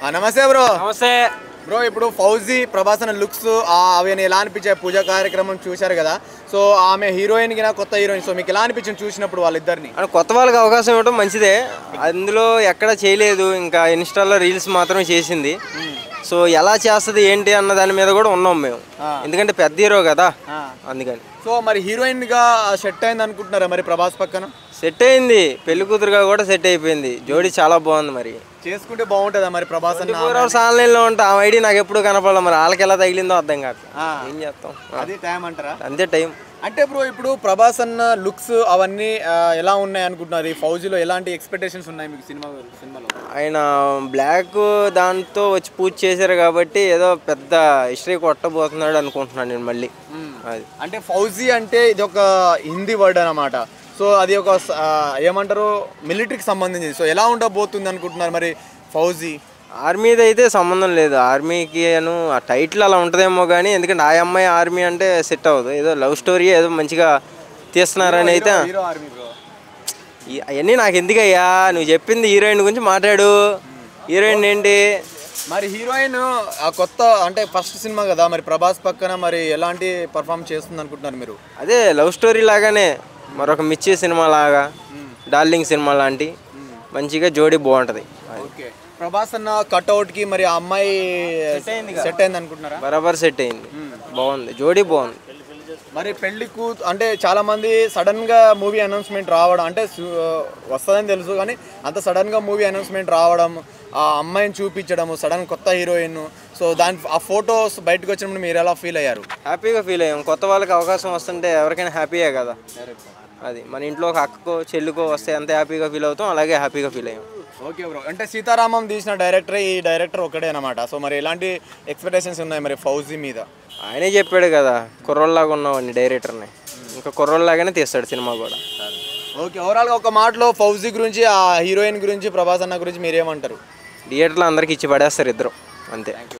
నమస్తే బ్రో. నమస్తే బ్రో, ఇప్పుడు ఫౌజీ ప్రభాస్ అన్న లుక్స్ అవి ఎలా అనిపించాయి? పూజా కార్యక్రమం చూశారు కదా, సో ఆమె హీరోయిన్ కి కొత్త హీరోయిన్, సో మీకు ఎలా అనిపించింది చూసినప్పుడు వాళ్ళిద్దరిని? కొత్త వాళ్ళకి అవకాశం ఇవ్వడం మంచిదే. అందులో ఎక్కడ చేయలేదు, ఇంకా ఇన్స్టాలో రీల్స్ మాత్రం చేసింది. సో ఎలా చేస్తుంది ఏంటి అన్న దాని మీద కూడా ఉన్నాం మేము, ఎందుకంటే పెద్ద హీరో కదా అందుకని. సో మరి హీరోయిన్ గా సెట్ అయింది అనుకుంటున్నారా మరి ప్రభాస్ పక్కన? సెట్ అయింది, పెళ్లి కూతురుగా కూడా సెట్ అయిపోయింది. జోడీ చాలా బాగుంది. మరి చేసుకుంటే బాగుంటుందా మరి ప్రభాస్ అన్న? 24 hours ఆన్లైన్లో ఉంటా, ఆ ఐడి నాకు ఎప్పుడు కనపడాలి. మరి వాళ్ళకి ఎలా తగిలిందో అర్థం కాదు, ఏం చేస్తాం. అది టైం అంటారా? అంతే టైం. అంటే బ్రో, ఇప్పుడు ప్రభాస్ అన్న లుక్స్ అవన్నీ ఎలా ఉన్నాయి అనుకుంటున్నారు? ఈ ఫౌజీలో ఎలాంటి ఎక్స్పెక్టేషన్స్ ఉన్నాయి మీకు సినిమాలో? ఆయన బ్లాక్ దాంతో వచ్చి పూజ చేశారు కాబట్టి ఏదో పెద్ద హిస్టరీ కొట్టబోతున్నాడు అనుకుంటున్నాను నేను మళ్ళీ. అది అంటే ఫౌజీ అంటే ఇది ఒక హిందీ వర్డ్ అన్నమాట. సో అది ఒక ఏమంటారు, మిలిటరీకి సంబంధించింది. సో ఎలా ఉండబోతుంది అనుకుంటున్నారు మరి ఫౌజీ? ఆర్మీది అయితే సంబంధం లేదు, ఆర్మీకి ఆ టైటిల్ అలా ఉంటుందేమో కానీ, ఎందుకంటే ఆ అమ్మాయి ఆర్మీ అంటే సెట్ అవ్వదు. ఏదో లవ్ స్టోరీ ఏదో మంచిగా తీస్తున్నారని అయితే. అవన్నీ నాకు ఎందుకయ్యా, నువ్వు చెప్పింది హీరోయిన్ గురించి మాట్లాడు. హీరోయిన్ ఏంటి మరి? హీరోయిన్ కొత్త అంటే ఫస్ట్ సినిమా కదా మరి, ప్రభాస్ పక్కన మరి ఎలాంటి పర్ఫామ్ చేస్తుంది అనుకుంటున్నారు మీరు? అదే లవ్ స్టోరీ లాగానే, మరొక మిర్చి సినిమా లాగా, డార్లింగ్ సినిమా లాంటి మంచిగా జోడీ బాగుంటుంది. ఓకే, ప్రభాస్ అన్న కట్అవుట్ కి మరి ఆ అమ్మాయి సెట్ అయింది అనుకుంటున్నారా? బరాబర్ సెట్ అయింది, బాగుంది, జోడీ బాగుంది. మరి పెళ్లికు అంటే చాలా మంది సడన్ గా మూవీ అనౌన్స్మెంట్ రావడం, అంటే వస్తుందని తెలుసు కానీ అంత సడన్ గా మూవీ అనౌన్స్మెంట్ రావడం, ఆ అమ్మాయిని చూపించడము సడన్ కొత్త హీరోయిన్, సో ఆ ఫొటోస్ బయటకు వచ్చినప్పుడు మీరు ఎలా ఫీల్ అయ్యారు? హ్యాపీగా ఫీల్ అయ్యాం. కొత్త వాళ్ళకి అవకాశం వస్తుంటే ఎవరికైనా హ్యాపీయే కదా. అది మన ఇంట్లో ఒక అక్కకో చెల్లికో వస్తే ఎంత హ్యాపీగా ఫీల్ అవుతాం, అలాగే హ్యాపీగా ఫీల్ అయ్యాం. ఓకే బ్రో, అంటే సీతారామం తీసిన డైరెక్టర్ ఈ డైరెక్టర్ ఒకటే అనమాట. సో మరి ఎలాంటి ఎక్స్పెక్టేషన్స్ ఉన్నాయి మరి ఫౌజీ మీద? ఆయనే చెప్పాడు కదా, కుర్రోళ్ళలాగా ఉన్నామని డైరెక్టర్ని, ఇంకా కుర్రోళ్ళలాగానే తీస్తాడు సినిమా కూడా. ఓకే, ఓవరాల్గా ఒక మాటలో ఫౌజీ గురించి, ఆ హీరోయిన్ గురించి, ప్రభాస్ అన్న గురించి మీరేమంటారు? థియేటర్లో అందరికి ఇచ్చి పడేస్తారు ఇద్దరు, అంతే.